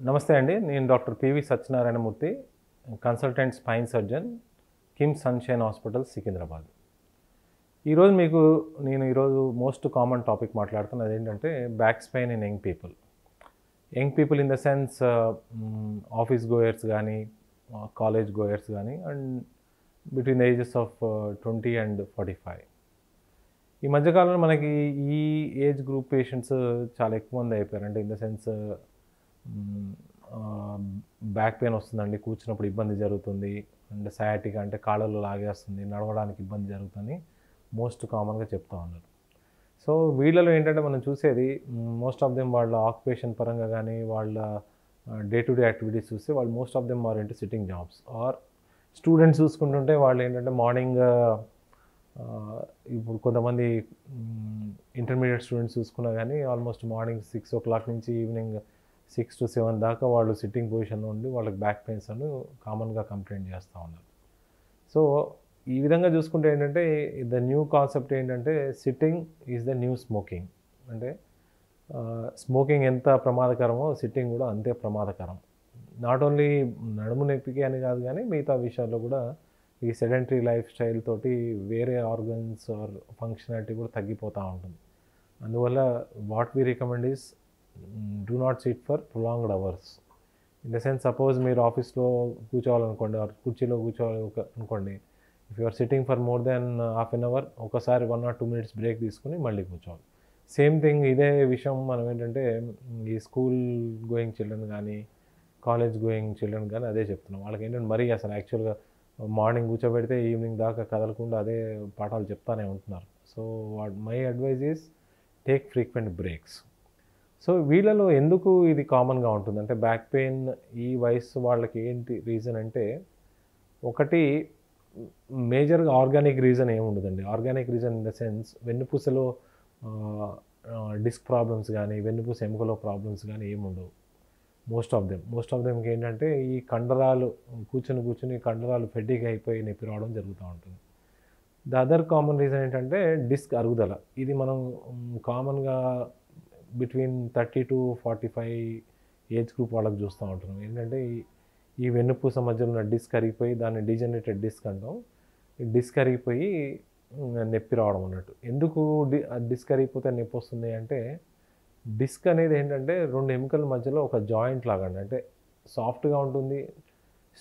నమస్తే అండి. నేను doctor PV Satyanarayana Murthy, consultant spine surgeon, KIMS Sunshine Hospital, Secunderabad. ఈరోజు మోస్ట్ కామన్ టాపిక్ మాట్లాడుతున్నది అదేంటంటే back pain in young people. Young people in the sense office goers కానీ, college goers కానీ, and between the ages of 20 and 45. ఈ మధ్యకాలంలో మనకి ఈ ఏజ్ గ్రూప్ పేషెంట్స్ చాలా ఎక్కువ మంది అయిపోయారు. అంటే in the sense back pain వస్తుందండి, కూర్చున్నప్పుడు ఇబ్బంది జరుగుతుంది, అండ్ సయాటిక్ అంటే కాళ్ళలో లాగేస్తుంది, నడవడానికి ఇబ్బంది జరుగుతుంది మోస్ట్ కామన్గా చెప్తా ఉన్నారు. సో వీళ్ళలో ఏంటంటే మనం చూసేది మోస్ట్ ఆఫ్ దెమ్ వాళ్ళ ఆక్యుపేషన్ పరంగా కానీ, వాళ్ళ డే టు డే యాక్టివిటీస్ చూస్తే వాళ్ళు most of them are into sitting jobs. Or students చూసుకుంటుంటే వాళ్ళు ఏంటంటే మార్నింగ్ ఇప్పుడు కొంతమంది ఇంటర్మీడియట్ స్టూడెంట్స్ చూసుకున్నా కానీ ఆల్మోస్ట్ మార్నింగ్ 6 o'clock నుంచి ఈవినింగ్ 6 to 7 దాకా వాళ్ళు సిట్టింగ్ పొజిషన్లో ఉండి వాళ్ళకి బ్యాక్ పెయిన్స్ అని కామన్గా కంప్లైంట్ చేస్తూ ఉన్నారు. సో ఈ విధంగా చూసుకుంటే ఏంటంటే ద న్యూ కాన్సెప్ట్ ఏంటంటే sitting is the new smoking. అంటే స్మోకింగ్ ఎంత ప్రమాదకరమో సిట్టింగ్ కూడా అంతే ప్రమాదకరం. నాట్ ఓన్లీ నడుము నొప్పికి అని కాదు కానీ మిగతా విషయాల్లో కూడా ఈ సెడెంటరీ లైఫ్ స్టైల్ తోటి వేరే ఆర్గన్స్ ఆర్ ఫంక్షనాలిటీ కూడా తగ్గిపోతూ ఉంటుంది. అందువల్ల what we recommend is do not sit for prolonged hours. In the sense suppose మీరు ఆఫీస్లో కూర్చోవాలనుకోండి, ఆర్ కుర్చీలో కూర్చోవాలనుకోండి, if you are sitting for more than half an hour ఒకసారి 1 or 2 minutes బ్రేక్ తీసుకుని మళ్ళీ కూర్చోవాలి. సేమ్ థింగ్ ఇదే విషయం మనం ఏంటంటే ఈ స్కూల్ గోయింగ్ చిల్డ్రన్ కానీ, కాలేజ్ గోయింగ్ చిల్డ్రన్ కానీ అదే చెప్తున్నాం. వాళ్ళకి ఏంటంటే మరీ అసలు యాక్చువల్గా మార్నింగ్ కూర్చోబెడితే ఈవినింగ్ దాకా కదలకుండా అదే పాఠాలు చెప్తానే ఉంటున్నారు. So my advice is take frequent breaks. So వీళ్ళలో ఎందుకు ఇది కామన్గా ఉంటుంది అంటే బ్యాక్ పెయిన్ ఈ వయసు వాళ్ళకి ఏంటి రీజన్ అంటే, ఒకటి మేజర్గా ఆర్గానిక్ రీజన్ ఏముండదండి. Organic reason in the sense వెన్నుపూసలో డిస్క్ ప్రాబ్లమ్స్ కానీ, వెన్నుపూస ఎముకలో ప్రాబ్లమ్స్ కానీ ఏముండవు. మోస్ట్ ఆఫ్ దెమ్కి ఏంటంటే ఈ కండరాలు కూర్చుని కండరాలు ఫెడ్డిగ్ అయిపోయి నొప్పి రావడం జరుగుతూ ఉంటుంది. ద అదర్ కామన్ రీజన్ ఏంటంటే డిస్క్ అరుగుదల. ఇది మనం కామన్గా బిట్వీన్ 30 to 45 ఏజ్ గ్రూప్ వాళ్ళకి చూస్తూ ఉంటున్నాం. ఏంటంటే ఈ వెన్నుపూస మధ్యలో ఉన్న డిస్క్ అరిగిపోయి దాన్ని డీజనరేటెడ్ డిస్క్ అంటాం. ఈ డిస్క్ అరిగిపోయి నొప్పి రావడం అన్నట్టు. ఎందుకు డిస్క్ అరిగిపోతే నొప్పి వస్తుంది అంటే, డిస్క్ అనేది ఏంటంటే 2 ఎముకల మధ్యలో ఒక జాయింట్ లాగా అండి. అంటే సాఫ్ట్గా ఉంటుంది,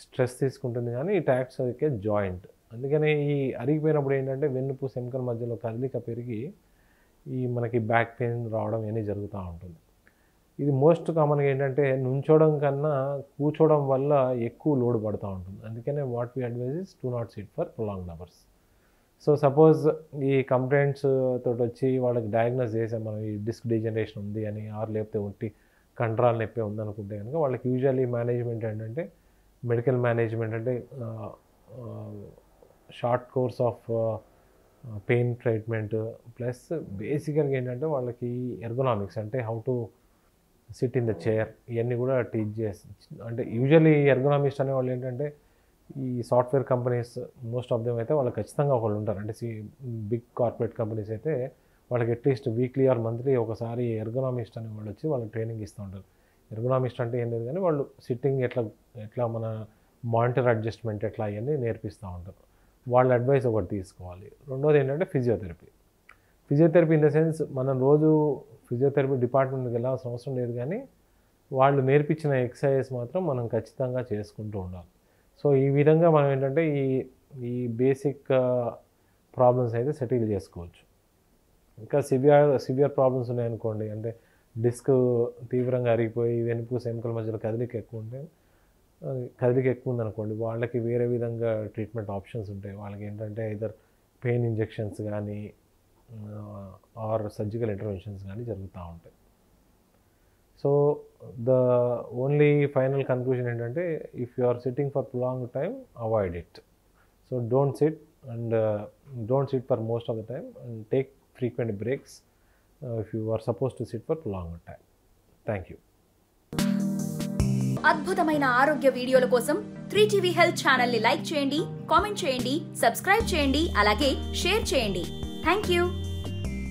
స్ట్రెస్ తీసుకుంటుంది, కానీ it acts like A joint. అందుకని ఈ అరిగిపోయినప్పుడు ఏంటంటే వెన్నుపూస ఎముకల మధ్యలో కదలిక పెరిగి ఈ మనకి బ్యాక్ పెయిన్ రావడం అనేది జరుగుతూ ఉంటుంది. ఇది మోస్ట్ కామన్గా ఏంటంటే నుంచోవడం కన్నా కూర్చోవడం వల్ల ఎక్కువ లోడ్ పడుతూ ఉంటుంది. అందుకనే what we advise is do not sit for prolonged hours. So suppose ఈ కంప్లైంట్స్ తోటి వచ్చి వాళ్ళకి డయాగ్నోస్ చేసాం మనం ఈ డిస్క్ డీజనరేషన్ ఉంది అని, ఆర్ లేకపోతే ఒట్టి కండరాల నొప్పి ఉందనుకుంటే కనుక వాళ్ళకి యూజువల్లీ మేనేజ్మెంట్ ఏంటంటే మెడికల్ మేనేజ్మెంట్ అంటే short course of pain treatment plus బేసికల్గా ఏంటంటే వాళ్ళకి ఎర్గోనామిక్స్ అంటే how to SIT in the chair ఇవన్నీ కూడా టీచ్ చేసి, అంటే యూజువల్లీ ఎర్గోనామిస్ట్ అనే వాళ్ళు ఏంటంటే ఈ software companies most of them అయితే వాళ్ళకి ఖచ్చితంగా ఒకళ్ళు ఉంటారు. అంటే బిగ్ కార్పొరేట్ కంపెనీస్ అయితే వాళ్ళకి అట్లీస్ట్ వీక్లీ ఆర్ మంత్లీ ఒకసారి ఎర్గోనామిస్ట్ అనే వాళ్ళు వచ్చి వాళ్ళకి ట్రైనింగ్ ఇస్తూ ఉంటారు. ఎర్గోనామిస్ట్ అంటే ఏం లేదు కానీ వాళ్ళు సిట్టింగ్ ఎట్లా మన మానిటర్ అడ్జస్ట్మెంట్ ఎట్లా అవన్నీ నేర్పిస్తూ ఉంటారు. వాళ్ళ అడ్వైస్ ఒకటి తీసుకోవాలి. రెండోది ఏంటంటే ఫిజియోథెరపీ ఇన్ ద సెన్స్ మనం రోజు ఫిజియోథెరపీ డిపార్ట్మెంట్కి వెళ్ళాల్సిన అవసరం లేదు, కానీ వాళ్ళు నేర్పించిన ఎక్సర్సైజెస్ మాత్రం మనం ఖచ్చితంగా చేసుకుంటూ ఉండాలి. సో ఈ విధంగా మనం ఏంటంటే ఈ బేసిక్ ప్రాబ్లమ్స్ అయితే సెటిల్ చేసుకోవచ్చు. ఇంకా సివియర్ ప్రాబ్లమ్స్ ఉన్నాయనుకోండి, అంటే డిస్క్ తీవ్రంగా అరిగిపోయి వెన్నుపూస ఎముకల మధ్యలో కదలిక ఎక్కువ ఉందనుకోండి, వాళ్ళకి వేరే విధంగా ట్రీట్మెంట్ ఆప్షన్స్ ఉంటాయి. వాళ్ళకి ఏంటంటే ఐదర్ పెయిన్ ఇంజెక్షన్స్ కానీ ఆర్ సర్జికల్ ఇంటర్వెన్షన్స్ కానీ జరుగుతూ ఉంటాయి. So the only final conclusion ఏంటంటే if you are sitting for prolong time avoid it. So don't sit for most of the time and take frequent breaks if you are suppose to sit for prolong time. Thank you. అద్భుతమైన ఆరోగ్య వీడియోల కోసం 3TV health channel ని like చేయండి, comment చేయండి, subscribe చేయండి, అలాగే share చేయండి. Thank you.